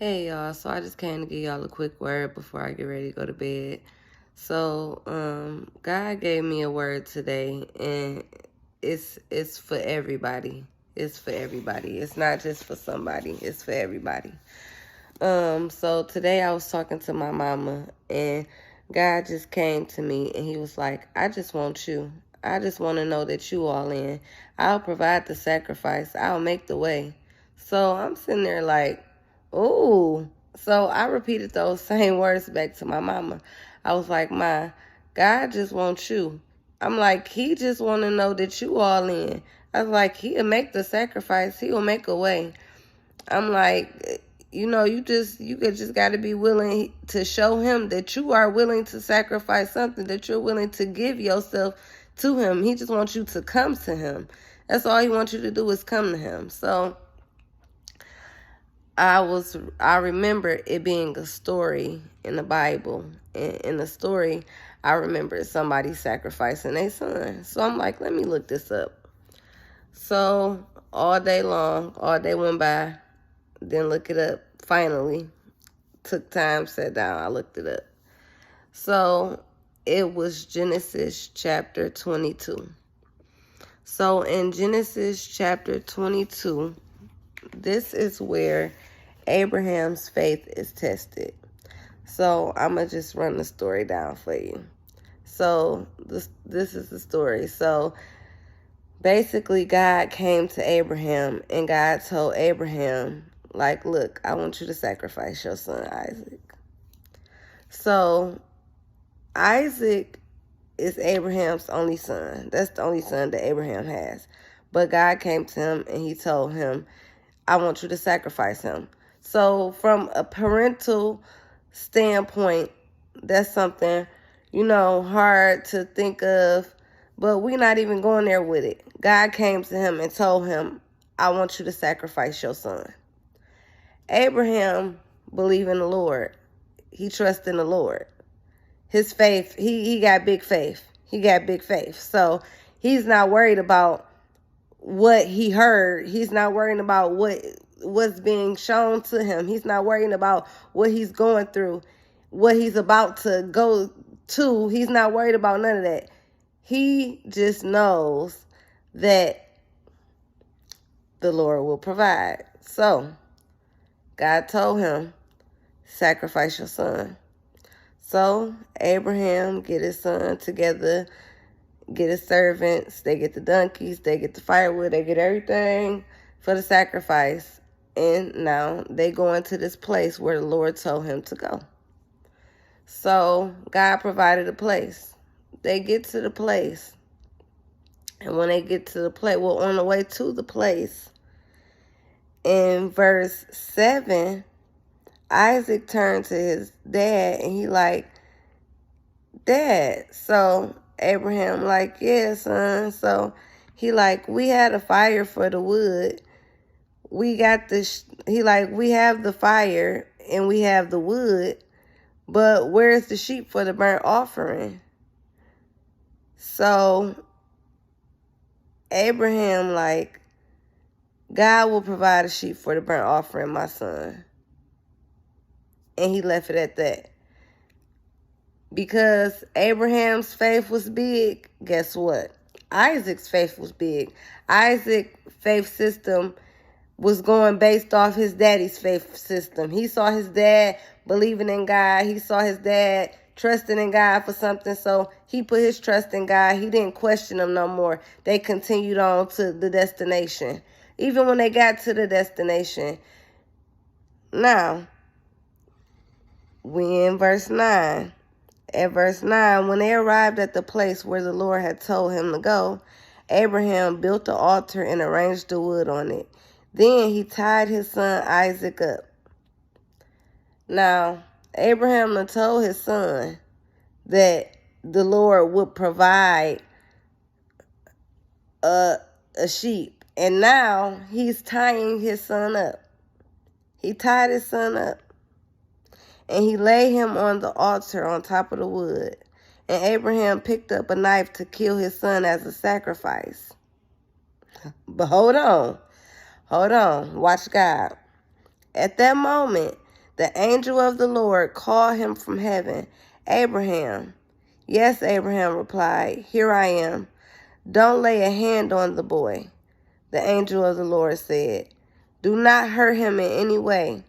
Hey y'all, so I just came to give y'all a quick word before I get ready to go to bed. So, God gave me a word today, and it's for everybody. It's for everybody. It's not just for somebody. It's for everybody. So today I was talking to my mama, and God just came to me, and He was like, "I just want you. I just want to know that you all in. I'll provide the sacrifice. I'll make the way." So I'm sitting there like, "Ooh." So I repeated those same words back to my mama. I was like, "Ma, God just wants you." I'm like, He just want to know that you all in. I was like, He'll make the sacrifice. He'll make a way. I'm like, you could just got to be willing to show Him that you are willing to sacrifice something, that you're willing to give yourself to Him. He just wants you to come to Him. That's all He wants you to do is come to Him. So I remember it being a story in the Bible. In the story, I remember somebody sacrificing their son. So I'm like, let me look this up. So all day long, all day went by. Then look it up. Finally, took time, sat down, I looked it up. So it was Genesis chapter 22. So in Genesis chapter 22, this is where Abraham's faith is tested. So I'm going to just run the story down for you. So this is the story. So basically, God came to Abraham, and God told Abraham, like, look, I want you to sacrifice your son Isaac. So Isaac is Abraham's only son. That's the only son that Abraham has. But God came to him and He told him, I want you to sacrifice him. So from a parental standpoint, that's something, hard to think of, but we're not even going there with it. God came to him and told him, I want you to sacrifice your son. Abraham believed in the Lord. He trusted in the Lord. His faith, he got big faith. He got big faith. So he's not worried about what he heard. He's not worrying about what's being shown to him. He's not worrying about what he's going through, what he's about to go to. He's not worried about none of that. He just knows that the Lord will provide. So God told him, sacrifice your son. So Abraham get his son together, get his servants, they get the donkeys, they get the firewood, they get everything for the sacrifice. And now they go into this place where the Lord told him to go. So God provided a place. They get to the place. And when they get to the place, on the way to the place, in verse 7, Isaac turned to his dad and he like, Dad. So Abraham like, yeah, son. So he like, we had a fire for the wood. We got this. He like, we have the fire and we have the wood, but where's the sheep for the burnt offering? So Abraham like, God will provide a sheep for the burnt offering, my son. And he left it at that. Because Abraham's faith was big, guess what? Isaac's faith was big. Isaac's faith system was going based off his daddy's faith system. He saw his dad believing in God. He saw his dad trusting in God for something. So he put his trust in God. He didn't question him no more. They continued on to the destination. Even when they got to the destination. Now, we in verse 9. At verse 9, when they arrived at the place where the Lord had told him to go, Abraham built the altar and arranged the wood on it. Then he tied his son Isaac up. Now, Abraham had told his son that the Lord would provide a sheep. And now he's tying his son up. He tied his son up. And he laid him on the altar on top of the wood. And Abraham picked up a knife to kill his son as a sacrifice. But hold on. Watch God. At that moment, The angel of the Lord called him from heaven, Abraham. Yes, Abraham replied, here I am. Don't lay a hand on the boy. The angel of the Lord said, do not hurt him in any way,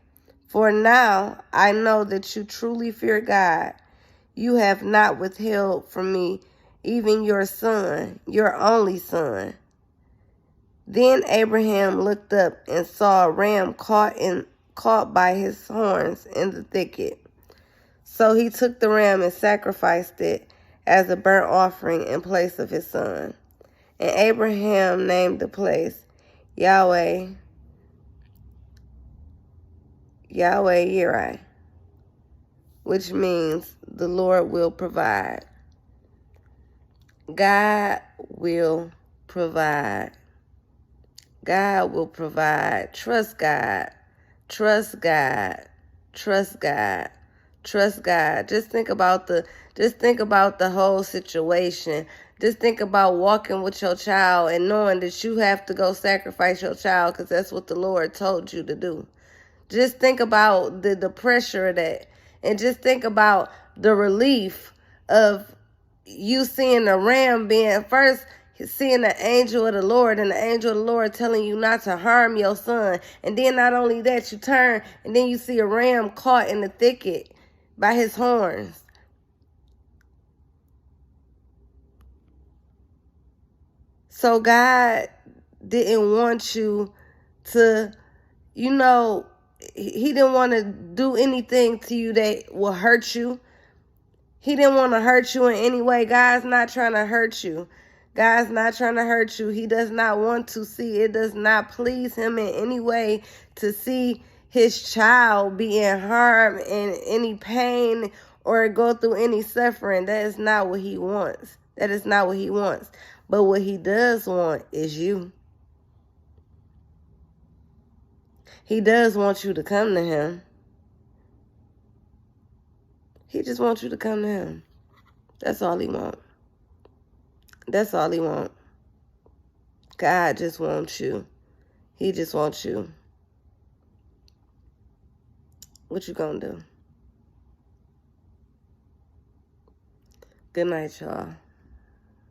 for now I know that you truly fear God. You have not withheld from me even your son, your only son. Then Abraham looked up and saw a ram caught by his horns in the thicket. So he took the ram and sacrificed it as a burnt offering in place of his son. And Abraham named the place Yahweh Yireh, which means the Lord will provide. God will provide. God will provide. Trust God. Trust God. Trust God. Trust God. Just think about the whole situation. Just think about walking with your child and knowing that you have to go sacrifice your child because that's what the Lord told you to do. Just think about the pressure of that. And just think about the relief of you seeing the ram being first, seeing the angel of the Lord and the angel of the Lord telling you not to harm your son. And then not only that, you turn and then you see a ram caught in the thicket by his horns. So God didn't want you to, he didn't want to do anything to you that will hurt you. He didn't want to hurt you in any way. God's not trying to hurt you. God's not trying to hurt you. He does not want to see. It does not please him in any way to see his child be in harm, in any pain, or go through any suffering. That is not what he wants. That is not what he wants. But what he does want is you. He does want you to come to him. He just wants you to come to him. That's all he wants. That's all he wants. God just wants you. He just wants you. What you gonna do? Good night, y'all.